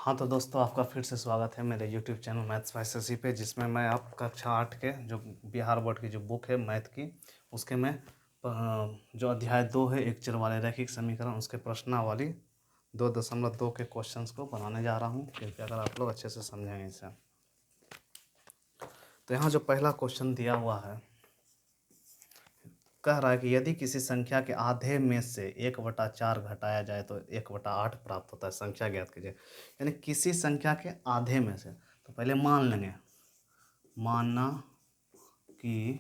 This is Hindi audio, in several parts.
हाँ तो दोस्तों, आपका फिर से स्वागत है मेरे YouTube channel maths by Shashi पे, जिसमें मैं आप कक्षा 8 के जो बिहार बोर्ड की जो बुक है मैथ की, उसके मैं जो अध्याय 2 है एक चर वाले रैखिक समीकरण, उसके प्रश्नावली 2.2 के क्वेश्चंस को बनाने जा रहा हूँ। कृपया अगर आप लोग अच्छे से समझेंगे इसे। तो यहाँ जो पहला क्वेश्चन दिया हुआ है, कह रहा है कि यदि किसी संख्या के आधे में से 1/4 घटाया जाए तो 1/8 प्राप्त होता है। संख्या ज्ञात कीजिए। यानी किसी संख्या के आधे में से, तो पहले मान लेंगे, मानना कि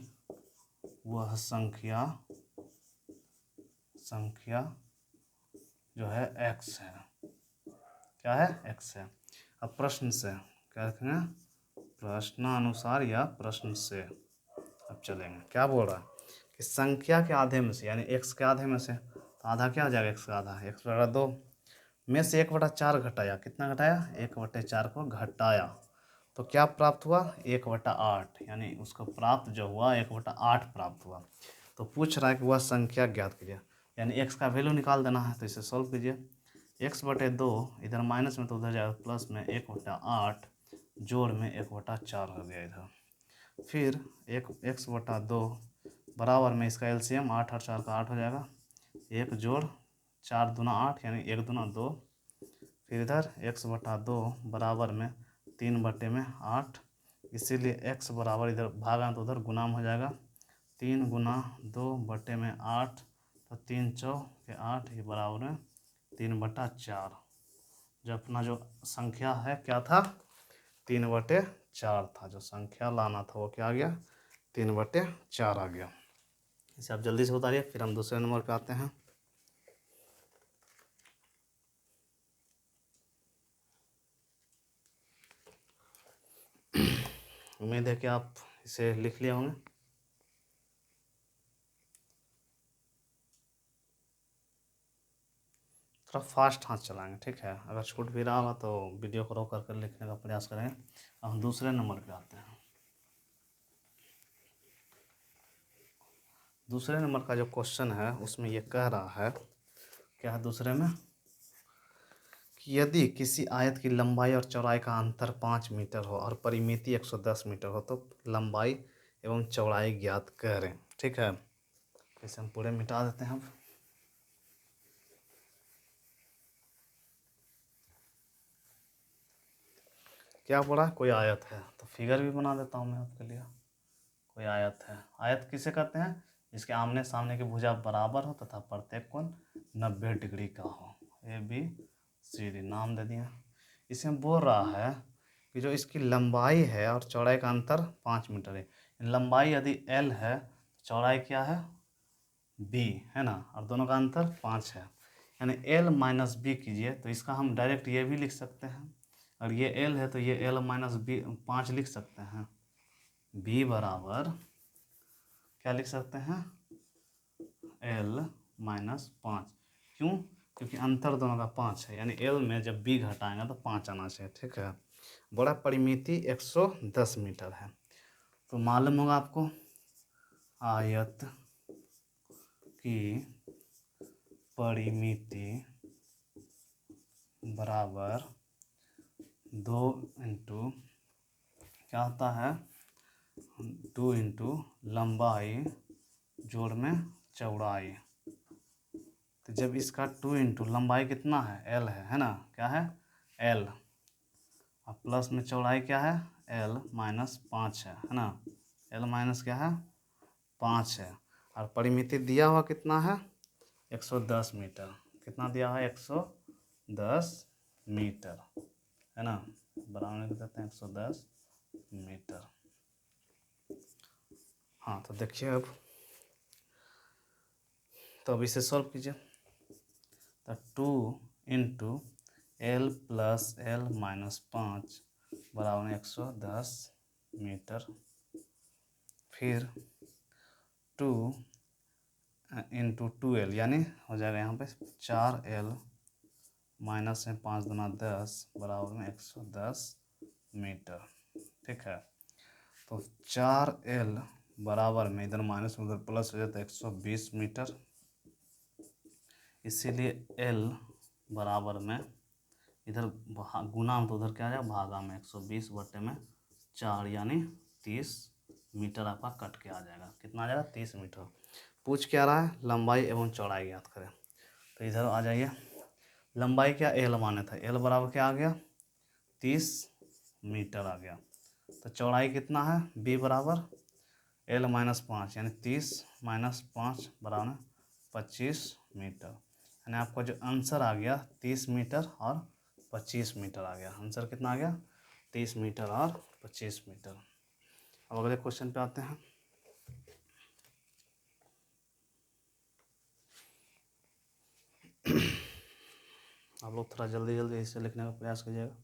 वह संख्या जो है x है। क्या है? x है। अब प्रश्न से क्या रखेंगे? प्रश्नानुसार या प्रश्न से अब चलेंगे। क्या बोल रहा है कि संख्या के आधे में से, यानी x के आधे में से, तो आधा क्या आ जाएगा? x का आधा, x/2 में से 1/4 घटाया। कितना घटाया? 1/4 को घटाया तो क्या प्राप्त हुआ? 1/8। यानी उसको प्राप्त जो हुआ 1/8 प्राप्त हुआ। तो पूछ रहा है कि वह संख्या ज्ञात कीजिए। यानी x का वैल्यू निकाल देना है, तो इसे सॉल्व कीजिए। x/2 इधर माइनस में तो उधर जाएगा प्लस में, 1/8 जोड़ में 1/4 हो गया इधर। फिर x/2 बराबर में इसका एलसीएम 8 और 4 का 8 हो जाएगा। 1 जोड़ 4 दूना 8, यानी 1 दूना 2। फिर इधर x/2 बराबर में 3/8, इसीलिए x बराबर इधर भागा तो उधर गुणाम हो जाएगा। 3 गुना 2/8, तो 3 चौके 8, ये बराबर में 3/4। जो अपना जो संख्या है क्या था? 3/4 था। जो संख्या लाना था वो क्या आ गया? 3/4 आ गया। इसे आप जल्दी से उतारिए, फिर हम दूसरे नंबर पे आते हैं। उम्मीद है कि आप इसे लिख लिए होंगे। थोड़ा फास्ट हाथ चलाएंगे, ठीक है? अगर छूट भी रहा होगा तो वीडियो को रोक करके लिखने का प्रयास करेंगे। अब हम दूसरे नंबर पे आते हैं। दूसरे नंबर का जो क्वेश्चन है उसमें ये कह रहा है, क्या है दूसरे में, कि यदि किसी आयत की लंबाई और चौड़ाई का अंतर 5 मीटर हो और परिमिति 110 मीटर हो तो लंबाई एवं चौड़ाई ज्ञात करें। ठीक है, इसे हम पूरे मिटा देते हैं। अब क्या पड़ा? कोई आयत है, तो फिगर भी बना देता हूँ मैं आपके लिए। कोई आयत है। आयत किसे कहते हैं? जिसके आमने सामने की भुजा बराबर हो तथा प्रत्येक कोण 90 डिग्री का हो। ABCD नाम दे दिया। इसमें बोल रहा है कि जो इसकी लंबाई है और चौड़ाई का अंतर 5 मीटर है। लंबाई यदि L है, चौड़ाई क्या है? B है ना, और दोनों का अंतर 5 है। यानी L माइनस B कीजिए तो इसका हम डायरेक्ट ये भी लिख सकते हैं। और ये L है तो ये L माइनस B 5 लिख सकते हैं। B बराबर क्या लिख सकते हैं? L minus 5। क्यों? क्योंकि अंतर दोनों का 5 है। यानी L में जब B घटाएंगे तो 5 आना चाहिए। ठीक है, बड़ा परिमिति 110 मीटर है। तो मालूम होगा आपको, आयत की परिमिति बराबर 2 इंटू क्या होता है? 2 इंटू लंबाई जोड़ में चौड़ाई। तो जब इसका 2 इंटू लंबाई कितना है? L है ना? क्या है? L। अब प्लस में चौड़ाई क्या है? L माइनस 5 है ना? L माइनस क्या है? 5 है। और परिमिति दिया हुआ कितना है? 110 मीटर। कितना दिया है? 110 मीटर है ना? बराबर लिख देते हैं 110 मीटर। हाँ तो देखिए अब, तो अब इसे सॉल्व कीजिए। तो 2 into L plus L minus 5 बराबर 110 मीटर। फिर 2 इंटू 2L यानी हो जाएगा यहाँ पे 4L माइनस में 5 गुना 10 बराबर में 110 मीटर। ठीक है, तो 4L बराबर में इधर माइनस उधर प्लस हो जाता है 120 मीटर। इसीलिए L बराबर में इधर गुना में तो उधर क्या आ जाएगा भागा में, 120/4 यानी 30 मीटर आपका कट के आ जाएगा। कितना आ जाएगा 30 मीटर। पूछ क्या रहा है, लंबाई एवं चौड़ाई ज्ञात करें। तो इधर आ जाइए, लंबाई क्या एल माने था, एल बराबर क्या आ गया 30 मीटर आ गया। तो चौड़ाई कितना है, बी बराबर एल -5 यानी 30 - 5 बराबर 25 मीटर। यानी आपका जो आंसर आ गया 30 मीटर और 25 मीटर आ गया। आंसर कितना आ गया 30 मीटर और 25 मीटर। अब अगले क्वेश्चन पे आते हैं। आप लोग थोड़ा जल्दी जल्दी इसे लिखने का प्रयास कीजिएगा।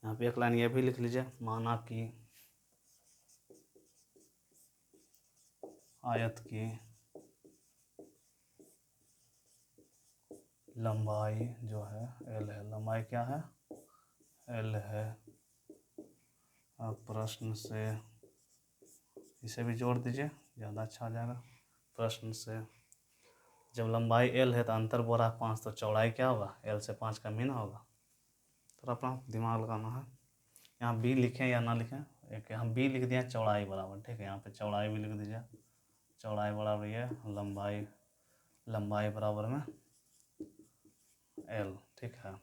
यहाँ पे एक लाइन ये भी लिख लीजिए, माना कि आयत की लंबाई जो है एल है, लंबाई क्या है एल है। अब प्रश्न से इसे भी जोड़ दीजिए, ज़्यादा अच्छा आ जाएगा। प्रश्न से जब लंबाई एल है तो अंतर बोला 5, तो चौड़ाई क्या होगा एल से 5 कम ही ना होगा। तो अपना दिमाग लगाना है। यहाँ बी लिखें या ना लिखें, एक यहाँ बी लिख दिया चौड़ाई बराबर, ठीक है। यहाँ पे चौड़ाई भी लिख दीजिए, चौड़ाई बराबर ये लंबाई, लंबाई बराबर में एल, ठीक है।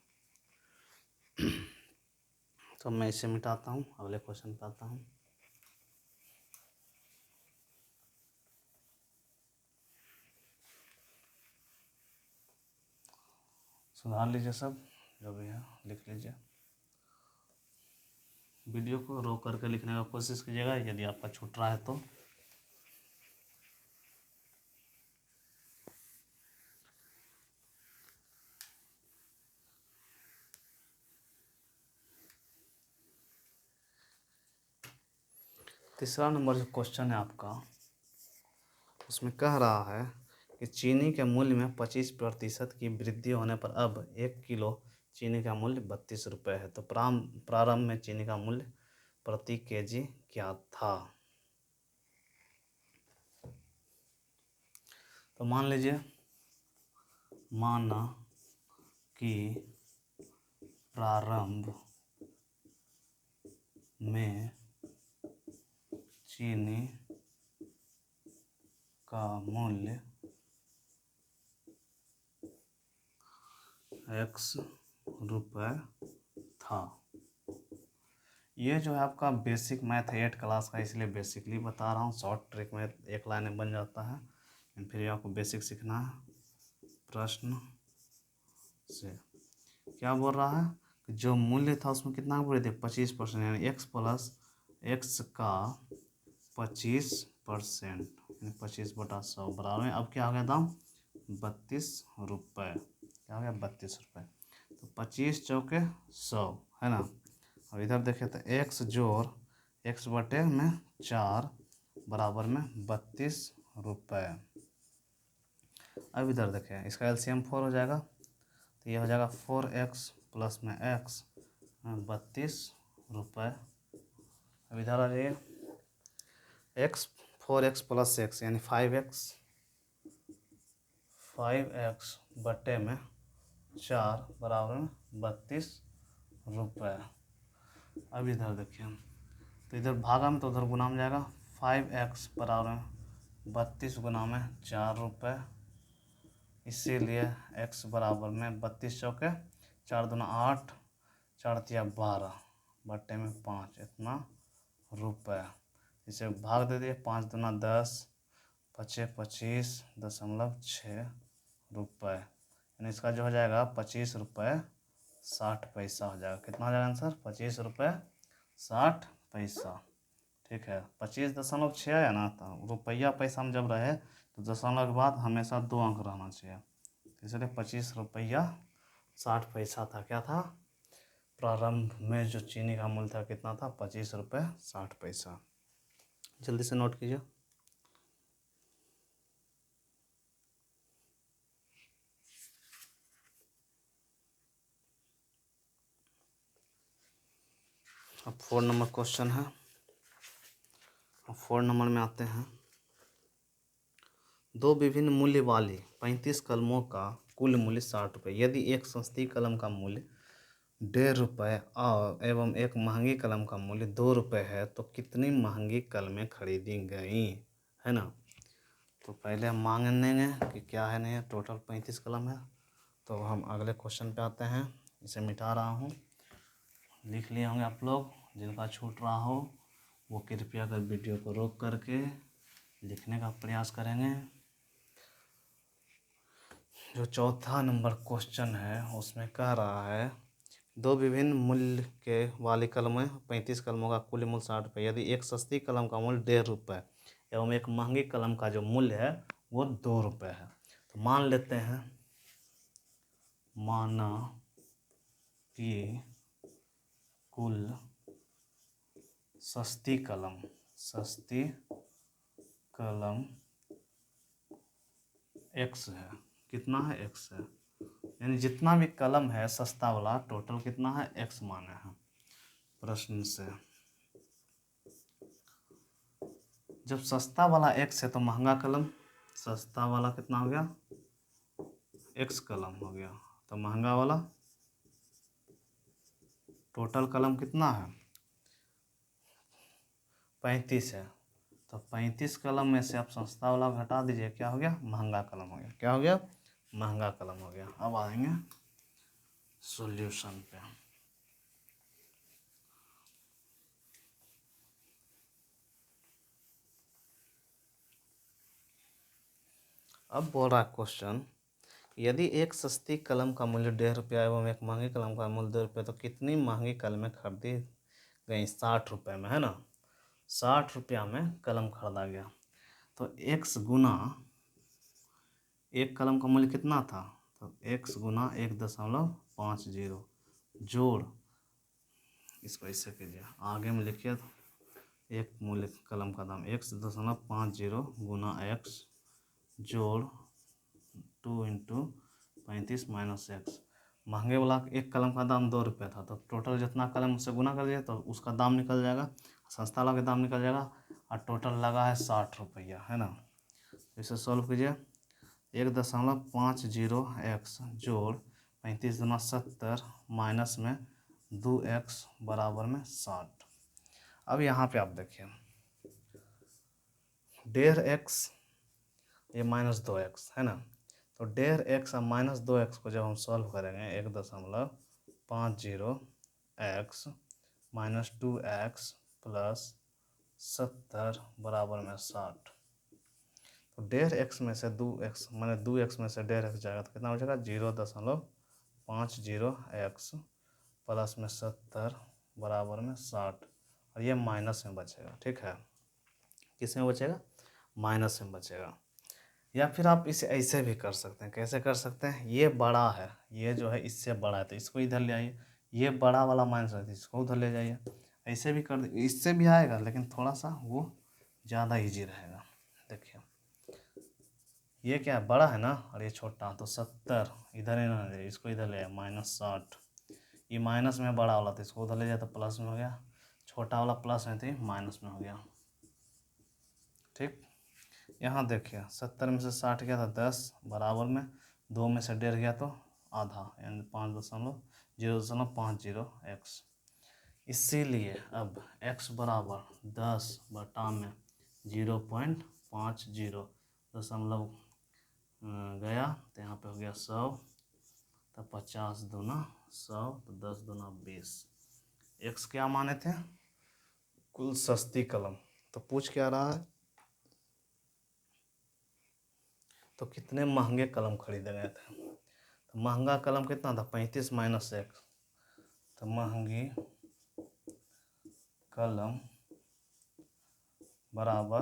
तो मैं इसे मिटाता हूँ, अगले क्वेश्चन पे आता हूँ। सुधार लीजिए सब, जो भी है लिख लीजिए। वीडियो को रोक करके लिखने का कोशिश कीजिएगा यदि आपका छूट रहा है तो। तीसरा नंबर जो क्वेश्चन है आपका, उसमें कह रहा है कि चीनी के मूल्य में 25% की वृद्धि होने पर अब 1 किलो चीनी का मूल्य 32 रुपये है। तो प्रारंभ में चीनी का मूल्य प्रति केजी क्या था। तो मान लीजिए, माना कि प्रारंभ में चीनी का मूल्य x रुपये था। ये जो है आपका बेसिक मैथ है 8 क्लास का, इसलिए बेसिकली बता रहा हूँ। शॉर्ट ट्रिक में एक लाइन में बन जाता है, फिर आपको बेसिक सीखना है। प्रश्न से क्या बोल रहा है कि जो मूल्य था उसमें कितना वृद्धि, 25%, यानी x प्लस x का 25%, यानी 25/100 बराबर में अब क्या हो गया दाम 32 रुपये। क्या हो गया 32 रुपये। तो 25 चौके 100 है ना। अब इधर देखें तो x जोड़ x/4 बराबर में 32 रुपये। अब इधर देखें, इसका एलसीएम 4 हो जाएगा, तो ये हो जाएगा 4x प्लस में x 32 रुपये। अब इधर आ जाइए, x 4x प्लस x यानी 5x बटे में 4 बराबर में 32 रुपये। अब इधर देखिए, तो इधर भागा में तो उधर गुना में जाएगा, 5x बराबर में 32 गुना में 4 रुपये। इसीलिए x बराबर में 32 चौके 4 दूना 8, 4 तिया 12 बटे में 5, इतना रुपये। इसे भाग दे दिए, 5 दूना 10, 5 25.6 रुपये। यानी इसका जो हो जाएगा 25 रुपये 60 पैसा हो जाएगा। कितना हो जाएगा आंसर 25 रुपये 60 पैसा। ठीक है, 25.6 आया ना, तो रुपया पैसा में जब रहे तो दशमलव के बाद हमेशा 2 अंक रहना चाहिए, इसलिए 25 रुपया 60 पैसा था। क्या था, प्रारंभ में जो चीनी का मूल्य था कितना था 25 रुपये 60 पैसा। जल्दी से नोट कीजिए। अब 4 नंबर क्वेश्चन है। अब 4 नंबर में आते हैं, दो विभिन्न मूल्य वाली 35 कलमों का कुल मूल्य 60 रुपये। यदि एक सस्ती कलम का मूल्य 1.5 रुपये और एवं एक महंगी कलम का मूल्य 2 रुपये है तो कितनी महंगी कलमें खरीदी गई, है ना। तो पहले हम मान लेंगे कि क्या है नहीं है, टोटल 35 कलम है। तो हम अगले क्वेश्चन पे आते हैं। इसे मिटा रहा हूँ, लिख लिए होंगे आप लोग। जिनका छूट रहा हो वो कृपया कर वीडियो को रोक करके लिखने का प्रयास करेंगे। जो चौथा नंबर क्वेश्चन है उसमें कह रहा है दो विभिन्न मूल्य के वाली कलमें 35 कलमों का कुल मूल्य 60 रुपये। यदि एक सस्ती कलम का मूल्य 1.5 रुपये एवं एक महंगी कलम का जो मूल्य है वो 2 रुपये है। तो मान लेते हैं, माना कि कुल सस्ती कलम x है। कितना है? x है। यानी जितना भी कलम है सस्ता वाला टोटल कितना है? x माने हैं प्रश्न से। जब सस्ता वाला x है तो महंगा कलम, सस्ता वाला कितना हो गया? x कलम हो गया। तो महंगा वाला टोटल कलम कितना है? 35 है। तो 35 कलम में से आप सस्ता वाला घटा दीजिए, क्या हो गया? महंगा कलम हो गया। क्या हो गया? महंगा कलम हो गया। अब आएंगे सॉल्यूशन पे। अब बोल रहा है क्वेश्चन, यदि एक सस्ती कलम का मूल्य 1.5 रुपया एवं एक महंगी कलम का मूल्य 2 रुपये तो कितनी महंगी कलमें खरीदी गई? 60 रुपये में, है ना। 60 रुपया में कलम खरीदा गया। तो x गुना एक कलम का मूल्य कितना था? तो x गुना 1.50 जोड़, इसको ऐसे कीजिए, आगे में लिखिए तो एक मूल्य कलम का दाम 1.50 गुना x जोड़ 2 इंटू 35 माइनस x। महंगे वाला एक कलम का दाम 2 रुपये था, तो टोटल जितना कलम से गुना कर दिया तो उसका दाम निकल जाएगा, सस्ता वाला का दाम निकल जाएगा, और टोटल लगा है 60 रुपया, है ना। इसे सॉल्व कीजिए। 1.50x जोड़ 35 गुना 70 माइनस में 2x बराबर में 60। अब यहाँ पे आप देखिए 1.5x ये माइनस 2x है ना। तो 1.5x और माइनस 2x को जब हम सॉल्व करेंगे 1.50x माइनस 2x प्लस 70 बराबर में 60। तो 1.5x में से 2x माने 2x में से 1.5x जाएगा तो कितना हो जाएगा? 0.50x प्लस में 70 बराबर में 60, और ये माइनस में बचेगा। ठीक है, किस में बचेगा? माइनस में बचेगा। या फिर आप इसे ऐसे भी कर सकते हैं। कैसे कर सकते हैं? ये बड़ा है, ये जो है इससे बड़ा है तो इसको इधर ले आइए, ये बड़ा वाला माइनस है इसको उधर ले जाइए। ऐसे भी कर, इससे भी आएगा लेकिन थोड़ा सा वो ज़्यादा इजी रहेगा। देखिए ये क्या है? बड़ा है ना, और ये छोटा, तो 70 इधर है ना, इसको इधर ले आए माइनस 60। ये माइनस में बड़ा वाला तो इसको उधर ले जाए तो प्लस में हो गया, छोटा वाला प्लस में तो माइनस में हो गया। ठीक, यहाँ देखिए 70 में से 60 गया था 10 बराबर में 2 में से 1.5 गया तो आधा, यानी 5.050x। इसीलिए अब x बराबर 10 बटा में 0.50 दशमलव गया तो यहाँ पे हो गया 100, तो 50 दूना 100, तो 10 दूना 20। x क्या माने थे? कुल सस्ती कलम। तो पूछ क्या रहा है? तो कितने महंगे कलम खरीदे गए थे? तो महंगा कलम कितना था? 35 माइनस 1। तो महंगी कलम बराबर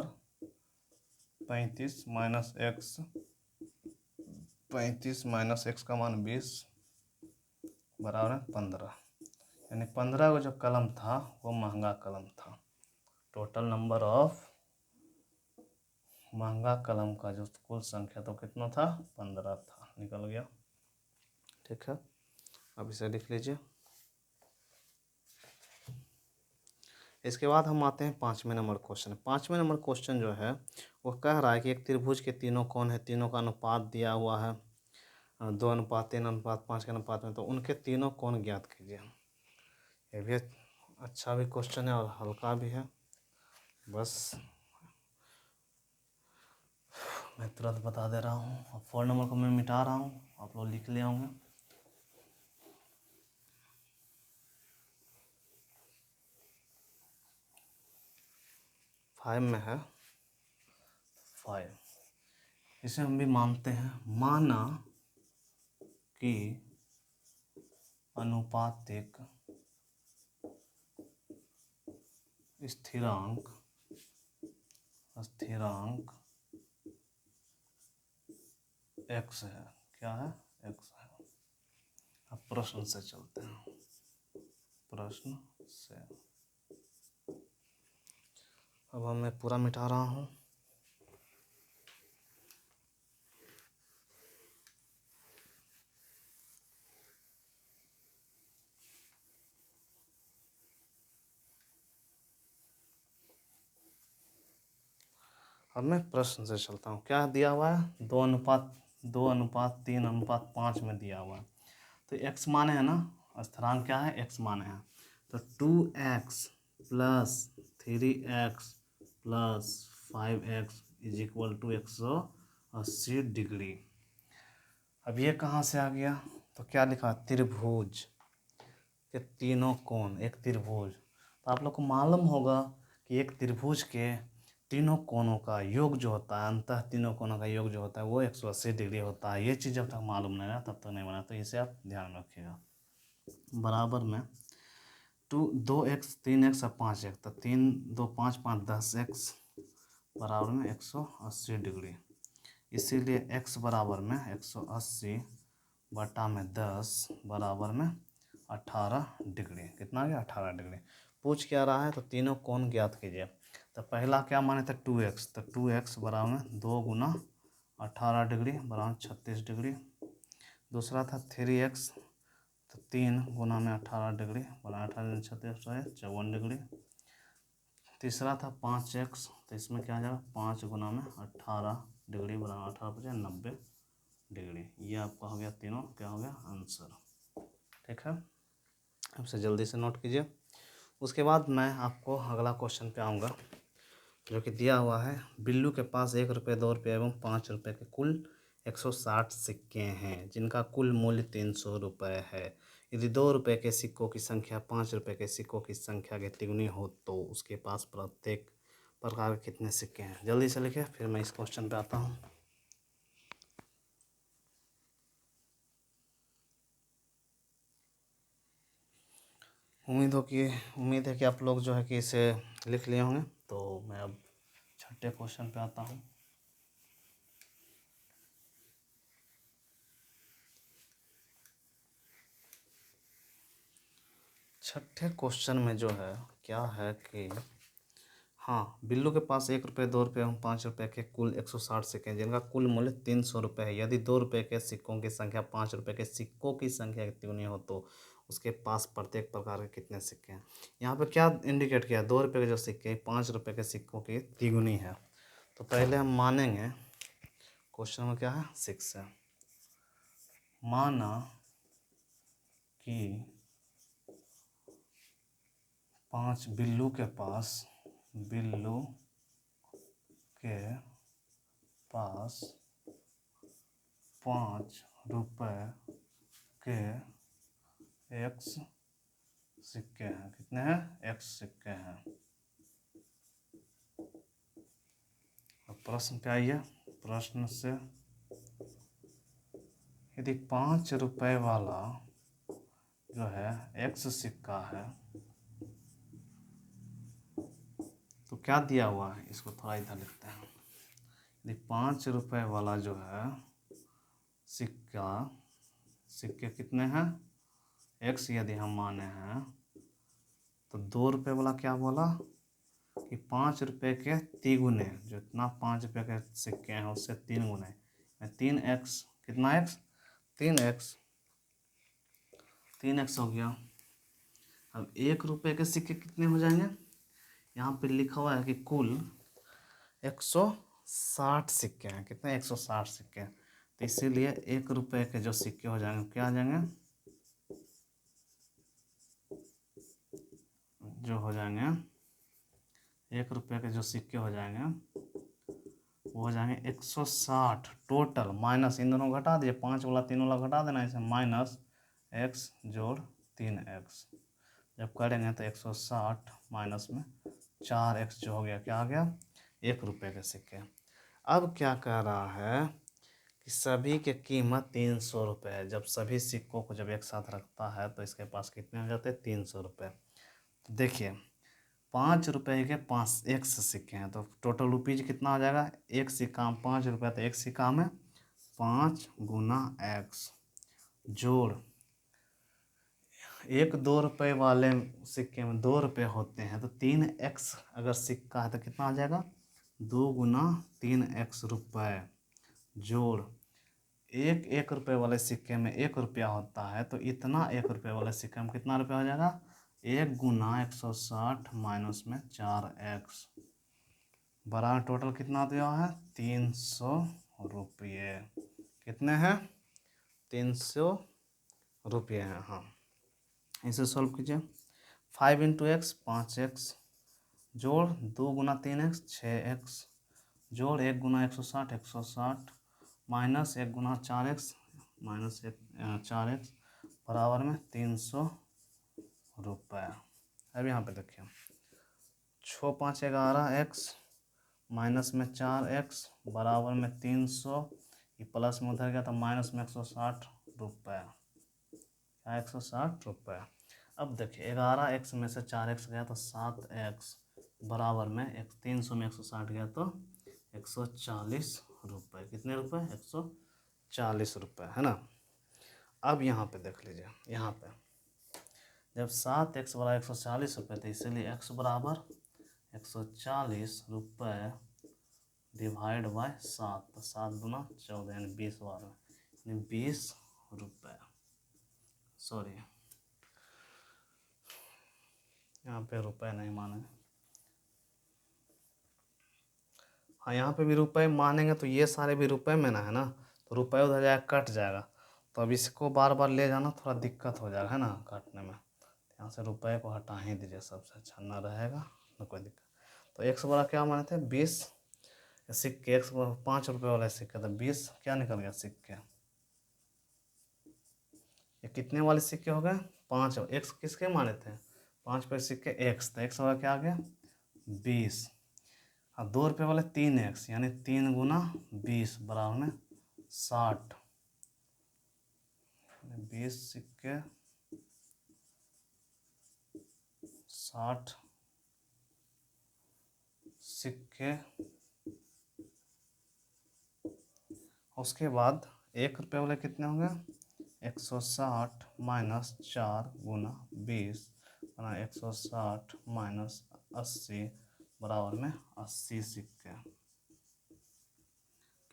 35 माइनस x, 35 माइनस x का मान 20 बराबर 15, यानी 15 का जो कलम था वो महंगा कलम था। टोटल नंबर ऑफ महंगा कलम का जो कुल संख्या तो कितना था? 15 था, निकल गया। ठीक है, अब इसे लिख लीजिए। इसके बाद हम आते हैं 5वें नंबर क्वेश्चन। 5वें नंबर क्वेश्चन जो है वो कह रहा है कि एक त्रिभुज के तीनों कोण है, तीनों का अनुपात दिया हुआ है, 2:3:5 के अनुपात में, तो उनके तीनों कोण ज्ञात कीजिए। ये भी अच्छा भी क्वेश्चन है और हल्का भी है। बस मैं तुरंत बता दे रहा हूँ। अब 4 नंबर को मैं मिटा रहा हूँ, आप लोग लिख ले होंगे। फाइव में है 5, इसे हम भी मानते हैं। माना कि अनुपातिक स्थिरांक x है। क्या है? x है। अब प्रश्न से चलते हैं। प्रश्न से अब मैं पूरा मिटा रहा हूँ। अब मैं प्रश्न से चलता हूँ। क्या दिया हुआ है? 2:3:5 में दिया हुआ है। तो x माने है ना, स्थिरांक क्या है? x माने है। तो 2x plus 3x plus 5x is equal to 180 degree. अब ये कहाँ से आ गया? तो क्या लिखा? त्रिभुज के तीनों कोण, एक त्रिभुज। तो आप लोग को मालूम होगा कि एक त्रिभुज के तीनों कोणों का योग जो होता है, अंततः तीनों कोणों का योग जो होता है वो 180 डिग्री होता है। ये चीज़ जब तक मालूम नहीं रहा तब तक नहीं बना, तो इसे आप ध्यान रखिएगा। बराबर में 2x 3x और 5x, तो 3 2 5 5 10x बराबर में 180 डिग्री। इसीलिए x बराबर में 180 बटा में 10 बराबर में 18 डिग्री। कितना आ गया? 18 डिग्री। पूछ क्या रहा है? तो तीनों कोण ज्ञात कीजिए। तो पहला क्या माने थे? 2x, तो 2x बराबर में 2 गुना 18 डिग्री बराबर 36 डिग्री। दूसरा था 3x, तो 3 गुना में 18 डिग्री बराबर 18 36 54 डिग्री। तीसरा था 5x, तो इसमें क्या आ जाएगा? 5 गुना में 18 डिग्री बराबर 18 90 डिग्री। ये आपका हो गया तीनों, क्या हो गया? आंसर। ठीक है, आपसे जल्दी से नोट कीजिए। उसके बाद मैं आपको अगला क्वेश्चन पे आऊँगा, जो कि दिया हुआ है। बिल्लू के पास 1 रुपये 2 रुपये एवं 5 रुपये के कुल 160 सिक्के हैं, जिनका कुल मूल्य 300 रुपये है। यदि 2 रुपये के सिक्कों की संख्या 5 रुपये के सिक्कों की संख्या के तिगुनी हो तो उसके पास प्रत्येक प्रकार के कितने सिक्के हैं? जल्दी से लिखिए, फिर मैं इस क्वेश्चन पे आता हूँ। उम्मीद है कि आप लोग जो है कि इसे लिख लिए होंगे। तो मैं अब छठे क्वेश्चन पे आता हूँ। छठे क्वेश्चन में जो है क्या है कि हाँ, बिल्लू के पास 1 रुपये 2 रुपये एवं 5 रुपये के कुल 160 सिक्के हैं, जिनका कुल मूल्य 300 रुपये है। यदि 2 रुपये के सिक्कों की संख्या 5 रुपये के सिक्कों की संख्या की तिगुनी हो तो उसके पास प्रत्येक प्रकार के कितने सिक्के हैं? यहाँ पे क्या इंडिकेट किया? 2 रुपये के जो सिक्के 5 रुपये के सिक्कों की तिगुनी है। तो पहले हम मानेंगे, क्वेश्चन में क्या है? 6 है। माना कि बिल्लू के पास 5 रुपये के x सिक्के हैं। कितने हैं? x सिक्के हैं। अब प्रश्न पे आइए। प्रश्न से, यदि 5 रुपये वाला जो है x सिक्का है, तो क्या दिया हुआ है? इसको थोड़ा इधर लिखते हैं। यदि 5 रुपये वाला जो है सिक्के कितने हैं? x यदि हम माने हैं, तो 2 रुपये वाला क्या बोला कि 5 रुपये के तिगुने, जितना 5 रुपये के सिक्के हैं उससे 3 गुने में 3x। कितना x? 3x हो गया। अब 1 रुपये के सिक्के कितने हो जाएंगे? यहाँ पे लिखा हुआ है कि कुल 160 सिक्के हैं। कितने? 160 सिक्के हैं। तो इसीलिए 1 रुपये के जो सिक्के हो जाएंगे क्या आ जाएंगे, जो हो जाएंगे 1 रुपये के जो सिक्के हो जाएंगे वो हो जाएंगे 160 टोटल, माइनस इन दोनों घटा दिए, 5 वाला 3 वाला घटा देना, इसे माइनस x जोड़ 3x जब करेंगे तो 160 माइनस में 4x जो हो गया क्या आ गया, 1 रुपये के सिक्के। अब क्या कह रहा है कि सभी की कीमत 300 रुपये है। जब सभी सिक्कों को जब एक साथ रखता है तो इसके पास कितने हो जाते हैं, 300 रुपये। तो देखिए 5 रुपये के 5 एक्स सिक्के हैं तो टोटल रुपीज कितना हो जाएगा, एक सिक्का में 5 रुपये, तो एक सिक्का में 5 गुना एक्स जोड़ 2 रुपये वाले सिक्के में 2 रुपये होते हैं तो 3x अगर सिक्का है तो कितना आ जाएगा, 2 गुना 3x रुपये जोड़ 1 रुपये वाले सिक्के में 1 रुपया होता है तो इतना 1 रुपये वाले सिक्के में कितना रुपया हो जाएगा, 1 गुना 160 माइनस में 4x बराबर टोटल कितना दिया है, 300 रुपये। कितने हैं, 300 रुपये हैं। हाँ इसे सॉल्व कीजिए, 5 इंटू एक्स 5x जोड़ 2 गुना 3x 6x जोड़ 1 गुना 160 160 माइनस 1 गुना 4x माइनस 4x बराबर में 300 रुपये। अब यहाँ पे देखिए 6 5 11x माइनस में 4x बराबर में 300, ये प्लस में उधर गया तो माइनस में 160 रुपये, 160 रुपये। अब देखिए 11x में से 4x गया तो 7x बराबर में 300 में 160 गया तो 140 रुपये। कितने रुपये, 140 रुपये, है ना। अब यहाँ पे देख लीजिए, यहाँ पे जब 7x बराबर 140 रुपये तो इसीलिए x बराबर 140 रुपये डिवाइड बाय 7, तो 7 गुना 14 यानी 20 बार यानी 20 रुपये। सॉरी यहाँ पे रुपये नहीं मानेंगे, हाँ यहाँ पे भी रुपये मानेंगे तो ये सारे भी रुपये में ना है ना, तो रुपये उधर जाएगा कट जाएगा, तो अब इसको बार बार ले जाना थोड़ा दिक्कत हो जाएगा है ना काटने में। यहाँ से रुपये को हटा ही दीजिए, सबसे अच्छा ना रहेगा ना कोई दिक्कत। तो एक्स बड़ा क्या माने थे 20 सिक्के, एक्स 5 रुपये वाला सिक्का, तो 20 क्या निकल गया सिक्के। ये कितने वाले सिक्के हो गए, 5। एक्स किसके माने थे 5 पे सिक्के एक्स, तो एक्स वाला क्या आ गया 20। अब 2 रुपये वाले 3x यानी 3 गुना 20 बराबर में 60, 20 सिक्के 60 सिक्के। उसके बाद 1 रुपये वाले कितने होंगे 160 माइनस 4 गुना 20 बना 160 माइनस 80 बराबर में 80 सिक्के।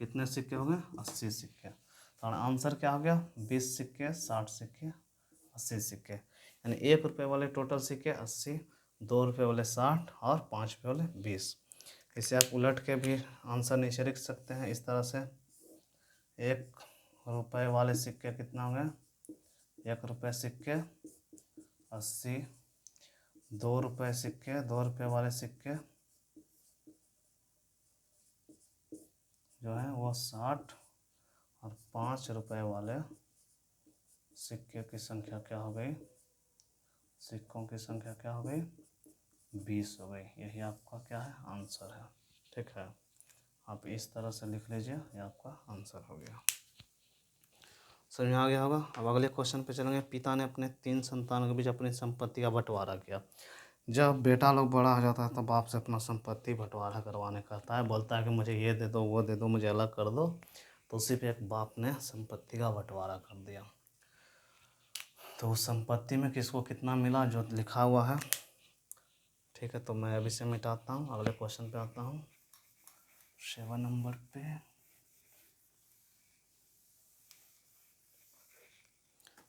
कितने सिक्के हो गए 80 सिक्के। तो आंसर क्या हो गया 20 सिक्के 60 सिक्के 80 सिक्के, यानी 1 रुपये वाले टोटल सिक्के 80, 2 रुपये वाले 60 और 5 रुपये वाले 20। इसे आप उलट के भी आंसर नीचे लिख सकते हैं इस तरह से, 1 रुपये वाले सिक्के कितना हो गया 1 रुपये सिक्के 80, 2 रुपये सिक्के 2 रुपये वाले सिक्के जो है वो 60 और 5 रुपये वाले सिक्के की संख्या क्या हो गई, सिक्कों की संख्या क्या हो गई 20 हो गई। यही आपका क्या है आंसर है। ठीक है, आप इस तरह से लिख लीजिए, ये आपका आंसर हो गया। समझ में आ गया होगा। अब अगले क्वेश्चन पे चलेंगे। पिता ने अपने 3 संतानों के बीच अपनी संपत्ति का बंटवारा किया। जब बेटा लोग बड़ा हो जाता है तो बाप से अपना संपत्ति बंटवारा करवाने कहता है, बोलता है कि मुझे ये दे दो वो दे दो मुझे अलग कर दो, तो उसी पे एक बाप ने संपत्ति का बंटवारा कर दिया। तो उस संपत्ति में किसको कितना मिला जो लिखा हुआ है। ठीक है, तो मैं अभी से मिटाता हूँ, अगले क्वेश्चन पे आता हूँ 7 नंबर पे।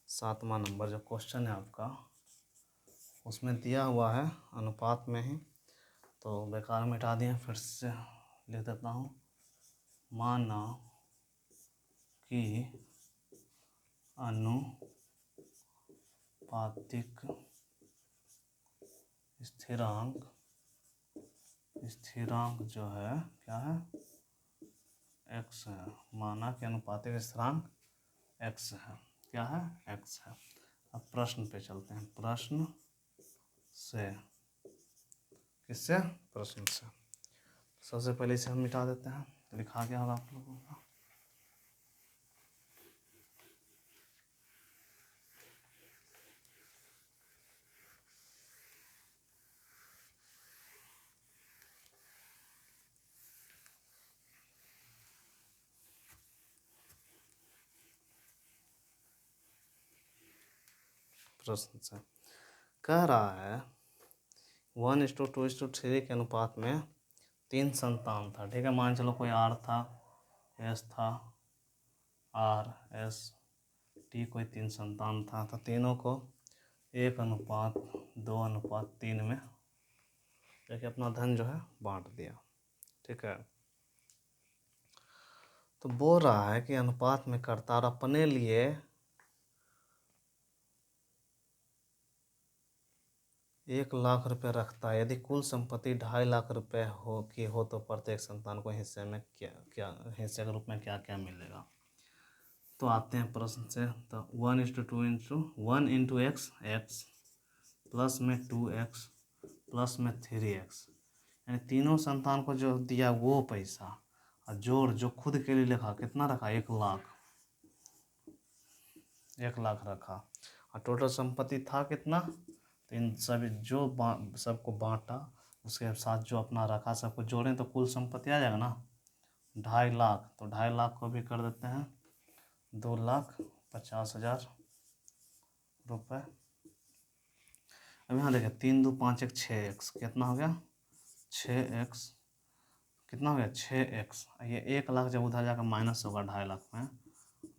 7वां नंबर जो क्वेश्चन है आपका उसमें दिया हुआ है अनुपात में ही, तो बेकार मिटा दिए, फिर से लिख देता हूँ। माना कि अनुपातिक स्थिरांक जो है क्या है, x है। माना कि अनुपातिक स्थिरांक x है, क्या है, x है। अब प्रश्न पे चलते हैं। प्रश्न से, किससे, प्रश्न से। सबसे पहले इसे हम मिटा देते हैं। लिखा क्या होगा आप लोगों का, प्रश्न से कह रहा है 1:2:3 के अनुपात में 3 संतान था। ठीक है, मान चलो कोई R था, S था, R, S, T, कोई 3 संतान था। तो तीनों को 1:2:3 में लेके अपना धन जो है बांट दिया। ठीक है, तो बोल रहा है कि अनुपात में कर्ता अपने लिए 1,00,000 रुपये रखता है। यदि कुल संपत्ति 2.5 लाख रुपए हो तो प्रत्येक संतान को हिस्से में क्या हिस्से के रूप में क्या क्या मिलेगा। तो आते हैं प्रश्न से। तो 1:2:1 x प्लस में 2x प्लस में 3x, यानी तीनों संतान को जो दिया वो पैसा और जोड़ जो खुद के लिए लिखा कितना रखा, 1,00,000 रखा। और टोटल संपत्ति था कितना, तो इन सभी जो सबको बांटा उसके साथ जो अपना रखा सबको जोड़ें तो कुल संपत्ति आ जाएगा ना 2.5 लाख। तो 2.5 लाख को भी कर देते हैं 2,50,000 रुपये। अब यहाँ देखिए 3 2 5 1 6x कितना हो गया, 6x कितना हो गया, 6x। ये 1,00,000 जब उधर जाकर माइनस होगा 2.5 लाख में,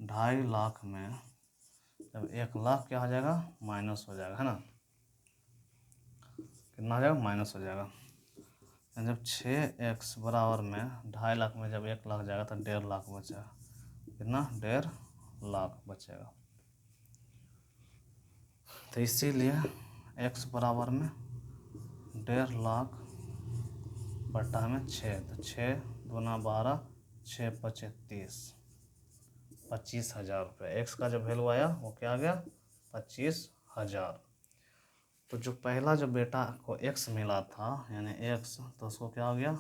2.5 लाख में जब 1,00,000 क्या हो जाएगा, माइनस हो जाएगा, है ना। कितना हो जाएगा, माइनस हो जाएगा। जब 6x बराबर में 2.5 लाख में जब 1,00,000 जाएगा तो 1.5 लाख बचेगा। कितना, 1.5 लाख बचेगा। तो इसीलिए x बराबर में 1.5 लाख बटा में 6, तो 6 दूना 12, 6 पचे 30, 25,000 रुपये। x का जो वैल्यू आया वो क्या आ गया, 25,000। तो जो पहला जो बेटा को x मिला था यानी x, तो उसको क्या हो गया,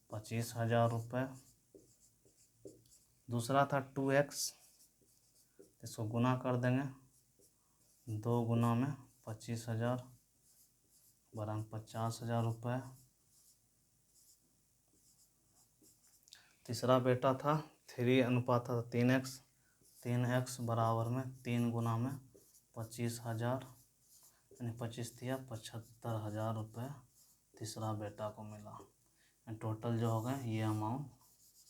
25,000 रुपये। दूसरा था 2x, इसको गुना कर देंगे, 2 गुना में 25,000 बराबर 50,000 रुपये। तीसरा बेटा था 3 था 3x, 3x बराबर में 3 गुना में 25,000 यानी 25 दिया 75,000 रुपये तीसरा बेटा को मिला। टोटल जो हो गए ये अमाउंट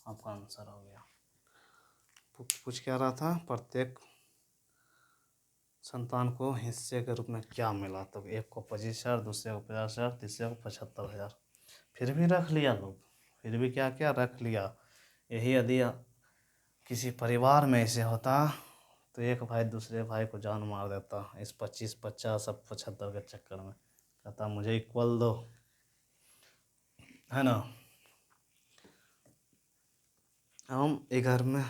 आपका आंसर हो गया। पूछ क्या रहा था, प्रत्येक संतान को हिस्से के रूप में क्या मिला। तो एक को 25,000, दूसरे को 50,000, तीसरे को 75,000। फिर भी रख लिया लोग, फिर भी क्या क्या रख लिया। यही यदि किसी परिवार में ऐसे होता तो एक भाई दूसरे भाई को जान मार देता इस 25, 50 सब 75 के चक्कर में, कहता मुझे इक्वल दो, है ना। हम 11 में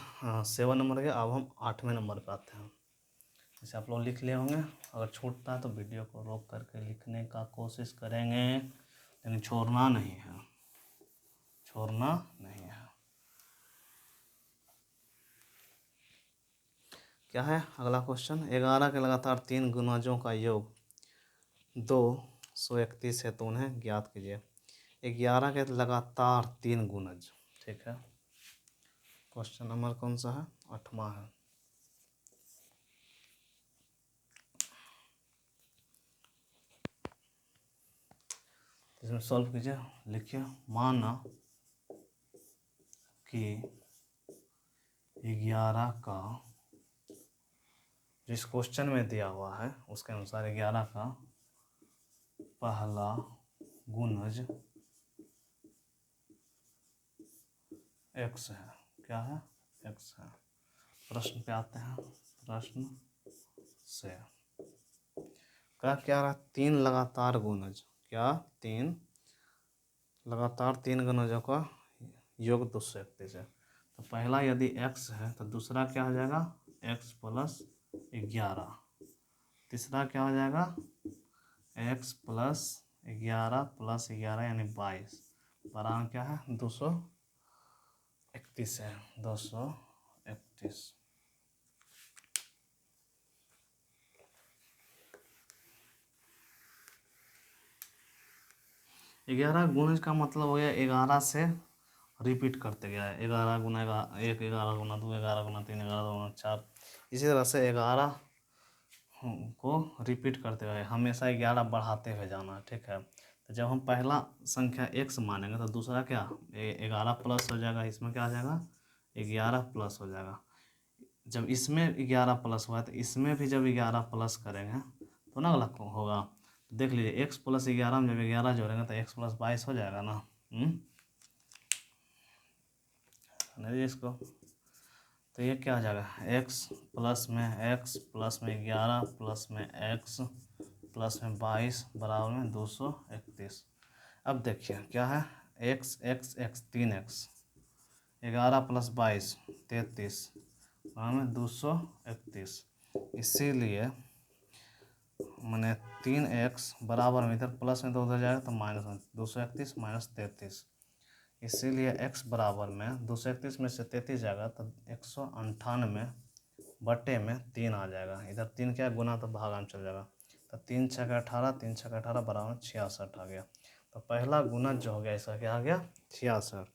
7 नंबर के, अब हम 8वें नंबर पे आते हैं। जैसे आप लोग लिख लिए होंगे, अगर छूटता है तो वीडियो को रोक करके लिखने का कोशिश करेंगे, लेकिन छोड़ना नहीं है, छोड़ना नहीं है। क्या है अगला क्वेश्चन, 11 के लगातार 3 गुणजों का योग 231 है तो उन्हें ज्ञात कीजिए। 11 के लगातार 3 गुणज, ठीक है। क्वेश्चन नंबर कौन सा है, 8वां है। इसमें सॉल्व कीजिए, लिखिए माना कि 11 का जिस क्वेश्चन में दिया हुआ है उसके अनुसार 11 का पहला गुणज x है, क्या है, x है। प्रश्न पे आते हैं। प्रश्न से क्या रहा, 3 लगातार गुणज, क्या 3 लगातार 3 गुणजों का योग 231 है। तो पहला यदि x है तो दूसरा क्या हो जाएगा x प्लस 11, तीसरा क्या हो जाएगा x प्लस 11 प्लस 11 यानी 22, बराबर क्या है 231 है, 231। ग्यारह गुणज का मतलब हो गया 11 से रिपीट करते गया है, 11 गुना 1, 11 गुना 2, 11 गुना 3, 11 गुना 4, इसी तरह से 11 को रिपीट करते हुए हमेशा 11 बढ़ाते हुए जाना है, ठीक है। तो जब हम पहला संख्या x मानेंगे तो दूसरा क्या 11 प्लस हो जाएगा, इसमें क्या आ जाएगा 11 प्लस हो जाएगा। जब इसमें 11 प्लस हुआ तो इसमें भी जब 11 प्लस करेंगे तो ना अलग होगा। देख लीजिए x प्लस 11 में जब 11 जोड़ेंगे तो x प्लस 22 हो जाएगा ना। नहीं इसको तो ये क्या हो जाएगा x प्लस में 11 प्लस में x प्लस में 22 बराबर में 231। अब देखिए क्या है x x x 3x 11 plus 22 33 बराबर में 231। इसीलिए मैंने 3x बराबर में इधर प्लस में तो उधर जाएगा तो माइनस में 231 माइनस 33, इसीलिए x बराबर में 231 में से 33 जाएगा तो 198 बटे में 3 आ जाएगा। इधर 3 क्या गुना तो भागा में चल जाएगा, तो 3 छः 18, 3 छः 18 बराबर 66 आ गया। तो पहला गुना जो हो गया इसका क्या आ गया 66।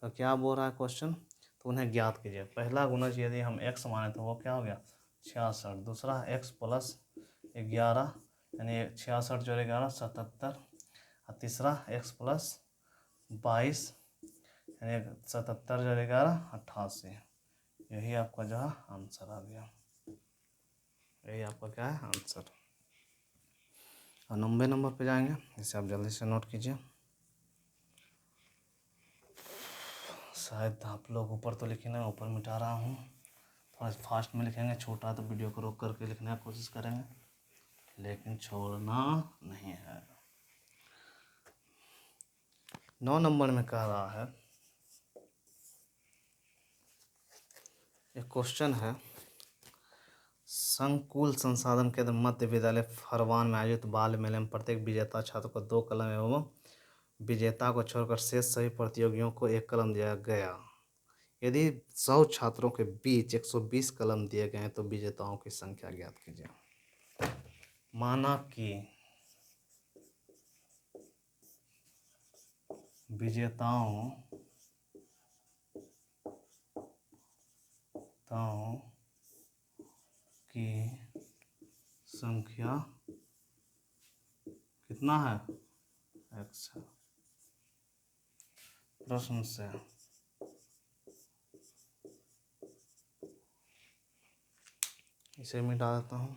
तो क्या बोल रहा है क्वेश्चन, तो उन्हें ज्ञात कीजिए। पहला गुणज यदि हम x माने तो वो क्या हो गया 66, दूसरा x प्लस 11 यानी 66 जोड़े 11 77, और तीसरा x प्लस 22 यानी 77 जोड़े 11 88। यही आपका जो है आंसर आ गया, यही आपका क्या है आंसर। और 90 नंबर पे जाएंगे, इसे आप जल्दी से नोट कीजिए। शायद आप लोग ऊपर तो लिखे ना, ऊपर मिटा रहा हूँ, थोड़ा फास्ट में लिखेंगे, छोटा तो वीडियो को रोक करके लिखने की कोशिश करेंगे, लेकिन छोड़ना नहीं है। 9 नंबर में कह रहा है, एक क्वेश्चन है, संकुल संसाधन केंद्र मध्य विद्यालय फरवान में आयोजित बाल मेले में प्रत्येक विजेता छात्र को 2 कलम एवं विजेता को छोड़कर शेष सभी प्रतियोगियों को 1 कलम दिया गया। यदि 100 छात्रों के बीच 120 कलम दिए गए तो विजेताओं की संख्या ज्ञात कीजिए। माना कि विजेताओं की संख्या कितना है x है। प्रश्न से इसे मिटा देता हूँ।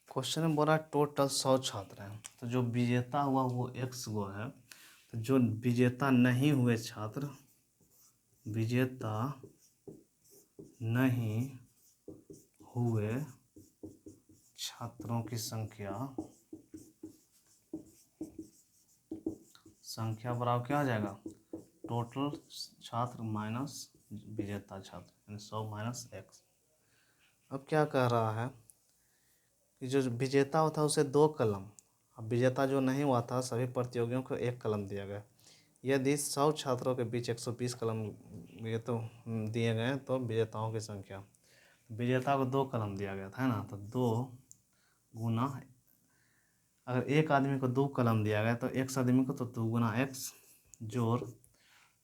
क्वेश्चन में बोला टोटल 100 छात्र हैं, तो जो विजेता हुआ वो x गो है, तो जो विजेता नहीं हुए छात्र, विजेता नहीं हुए छात्रों की संख्या बराबर क्या हो जाएगा टोटल छात्र माइनस विजेता छात्र, यानी 100 माइनस x। अब क्या कह रहा है कि जो विजेता होता है उसे 2 कलम, अब विजेता जो नहीं हुआ था सभी प्रतियोगियों को 1 कलम दिया गया। यदि 100 छात्रों के बीच 120 कलम ये तो दिए गए तो विजेताओं की संख्या, विजेता को 2 कलम दिया गया था, है ना, तो 2 गुना, अगर एक आदमी को 2 कलम दिया गया तो एक आदमी को तो 2 गुना x जोड़,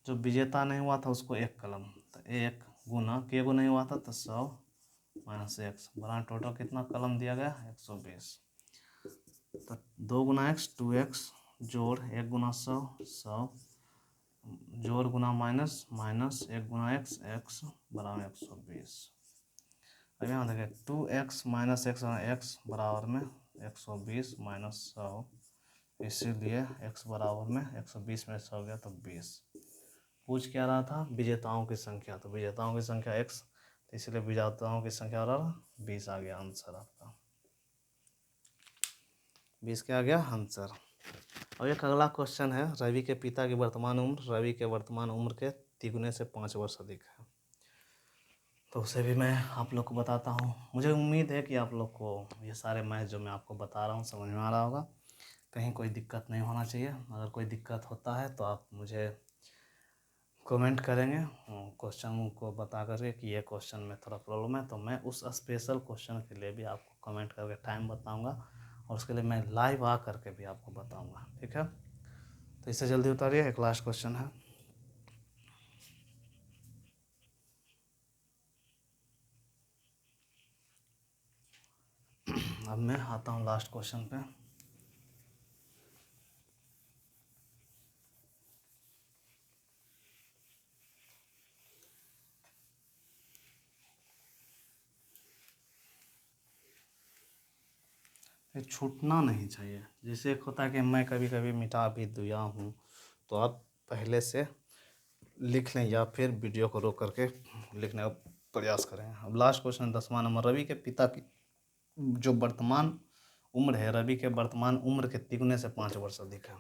जो विजेता नहीं हुआ था उसको 1 कलम, तो 1 गुना के को नहीं हुआ था तो 100 माइनस x बराबर टोटल कितना कलम दिया गया 120। तो 2 गुना x 2x जोड़ 1 गुना 100 जोड़ गुना माइनस 1 गुना x बराबर 120। अब यहाँ देखिए 2x माइनस x बराबर में 120 माइनस 100, इसीलिए x बराबर में 120 में 100 गया तो 20। पूछ क्या रहा था? विजेताओं की संख्या, तो विजेताओं की संख्या x, तो इसलिए विजेताओं की संख्या और 20 आ गया आंसर आपका। 20 क्या आ गया आंसर। और एक अगला क्वेश्चन है, रवि के पिता की वर्तमान उम्र रवि के वर्तमान उम्र के तिगुने से 5 वर्ष अधिक है। तो उसे भी मैं आप लोग को बताता हूँ। मुझे उम्मीद है कि आप लोग को ये सारे मैथ जो मैं आपको बता रहा हूँ समझ में आ रहा होगा, कहीं कोई दिक्कत नहीं होना चाहिए। अगर कोई दिक्कत होता है तो आप मुझे कमेंट करेंगे क्वेश्चन को बता करके कि ये क्वेश्चन में थोड़ा प्रॉब्लम है, तो मैं उस स्पेशल क्वेश्चन के लिए भी आपको कमेंट करके टाइम बताऊँगा, और उसके लिए मैं लाइव आ करके भी आपको बताऊँगा, ठीक है। तो इससे जल्दी उतारिए, एक लास्ट क्वेश्चन है। अब मैं आता हूँ लास्ट क्वेश्चन पे। ये छूटना नहीं चाहिए। जैसे एक होता है कि मैं कभी कभी मिटा भी दिया हूँ, तो आप पहले से लिख लें या फिर वीडियो को रोक करके लिखने का प्रयास करें। अब लास्ट क्वेश्चन 10वां नंबर, रवि के पिता की जो वर्तमान उम्र है रवि के वर्तमान उम्र के तिगुने से 5 वर्ष अधिक है।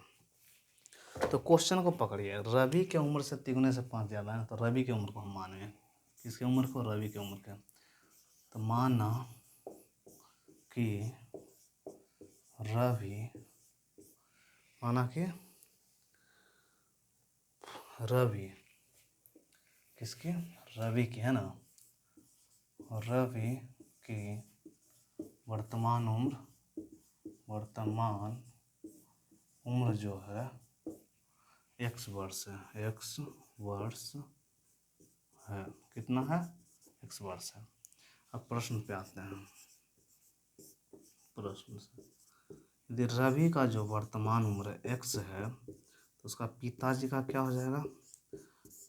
तो क्वेश्चन को पकड़िए, रवि के उम्र से तिगुने से 5 ज़्यादा है, तो रवि की उम्र को हम मानेंगे, किसकी उम्र को? रवि की उम्र के। तो माना कि रवि, माना कि रवि किसकी? रवि की, है ना। रवि की वर्तमान उम्र जो है x वर्ष है, x वर्ष है। कितना है? x वर्ष है। अब प्रश्न पे आते हैं। प्रश्न से, यदि रवि का जो वर्तमान उम्र x है तो उसका पिताजी का क्या हो जाएगा?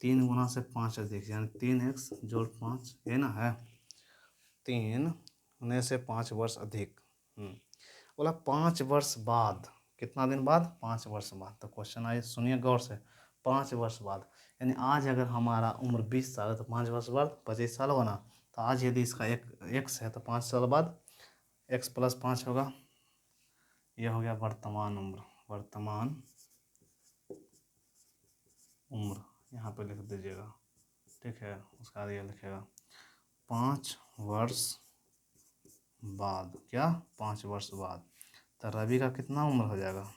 3 गुना से 5 अधिक, यानी 3x जोड़ 5, है ना, है 3 गुने से 5 वर्ष अधिक। बोला 5 वर्ष बाद, कितना दिन बाद? 5 वर्ष बाद। तो क्वेश्चन आइए सुनिए गौर से, 5 वर्ष बाद, यानी आज अगर हमारा उम्र 20 साल है तो 5 वर्ष बाद 25 साल होगा ना। तो आज यदि इसका x है तो 5 साल बाद x + 5 होगा। यह हो गया वर्तमान उम्र। वर्तमान उम्र यहाँ पे लिख दीजिएगा, ठीक है। उसका आगे लिखेगा 5 वर्ष बाद, क्या 5 वर्ष बाद। तो रवि का कितना उम्र हो जाएगा?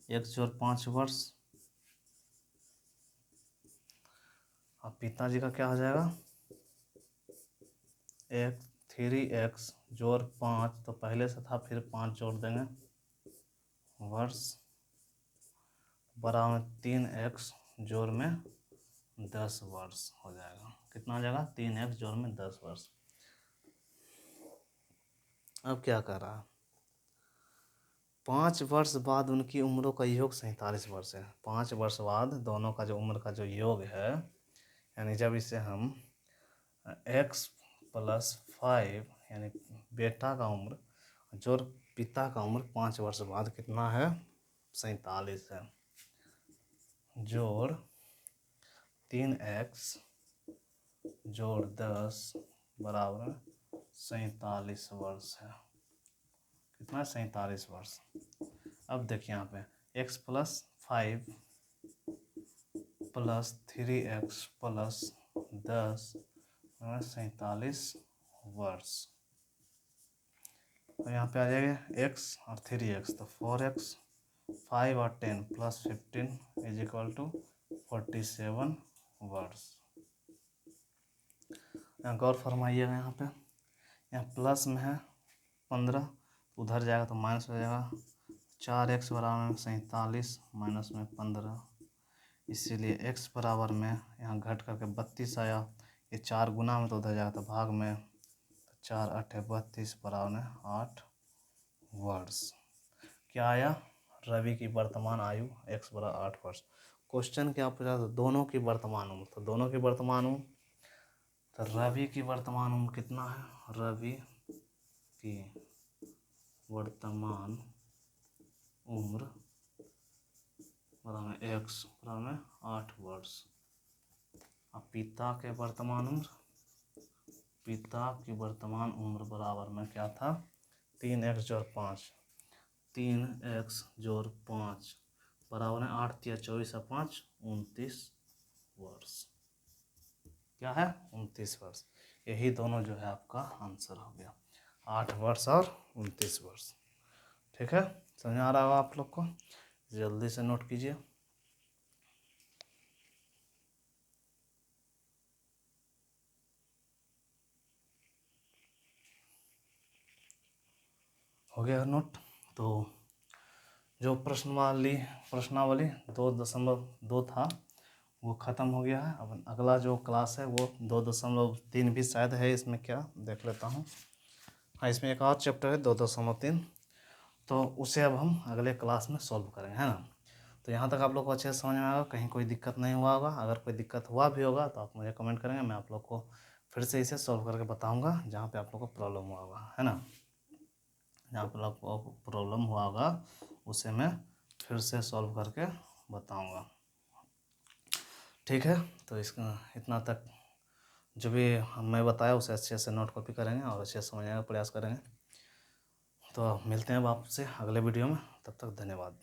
1 + 5 वर्ष। अब पिताजी का क्या हो जाएगा? 3x जोड़ 5, तो पहले से था, फिर 5 जोड़ देंगे, वर्ष बराबर 3x जोड़ में 10 वर्ष हो जाएगा। कितना हो जाएगा? 3x जोड़ में 10 वर्ष। अब क्या कर रहा है? 5 वर्ष बाद उनकी उम्रों का योग 47 वर्ष है। 5 वर्ष बाद दोनों का जो उम्र का जो योग है, यानी जब इसे हम x + 5 यानी बेटा का उम्र जोड़ पिता का उम्र 5 वर्ष बाद कितना है? 47 है। जोड़ 3x जोड़ 10 बराबर 47 वर्ष है। कितना? 47 वर्ष। अब देखिए यहाँ पे x + 5 + 3x + 10 47 वर्ष। तो यहाँ पे आ जाएगा x और 3x, तो 4x, 5 और 10 + 15 = 47 वर्ष। यहाँ गौर फरमाइएगा, यहाँ पे यहाँ प्लस में है 15, उधर जाएगा तो माइनस हो जाएगा। 4x बराबर 47 माइनस में 15, इसीलिए x बराबर में यहाँ घट करके 32 आया। ये 4 गुना में तो उधर जाएगा तो भाग में, 4 × 8 = 32 बराबर में 8 वर्ष। क्या आया? रवि की वर्तमान आयु x बराबर 8 वर्ष। क्वेश्चन क्या पूछा? तो दोनों की वर्तमान उम्र, तो दोनों की वर्तमान उम्र, तो रवि की वर्तमान उम्र कितना है? रवि की वर्तमान उम्र बराबर x बराबर 8 वर्ष। अब पिता की वर्तमान उम्र बराबर में क्या था, 3x जोड़ 5, 3x जोड़ 5 बराबर है 8 × 24 और 5 29 वर्ष। क्या है, 29 वर्ष। यही दोनों जो है आपका आंसर हो गया, 8 वर्ष और 29 वर्ष। ठीक है, समझ आ रहा होगा आप लोग को, जल्दी से नोट कीजिए। हो गया नोट। तो जो प्रश्नावली 2.2 था वो ख़त्म हो गया है। अब अगला जो क्लास है वो 2.3 भी शायद है, इसमें क्या देख लेता हूँ। हाँ, इसमें एक और चैप्टर है 2.3, तो उसे अब हम अगले क्लास में सॉल्व करेंगे, है ना। तो यहाँ तक आप लोग को अच्छे से समझ में आएगा, कहीं कोई दिक्कत नहीं हुआ होगा। अगर कोई दिक्कत हुआ भी होगा तो आप मुझे कमेंट करेंगे, मैं आप लोग को फिर से इसे सॉल्व करके बताऊँगा जहाँ पे आप लोग को प्रॉब्लम हुआ होगा, है ना। जहाँ पर आपको प्रॉब्लम हुआ होगा उसे मैं फिर से सॉल्व करके बताऊँगा। ठीक है, तो इसका इतना तक जो भी मैं बताया उसे अच्छे से नोट कॉपी करेंगे और अच्छे से समझने का प्रयास करेंगे। तो मिलते हैं अब आपसे अगले वीडियो में, तब तक धन्यवाद।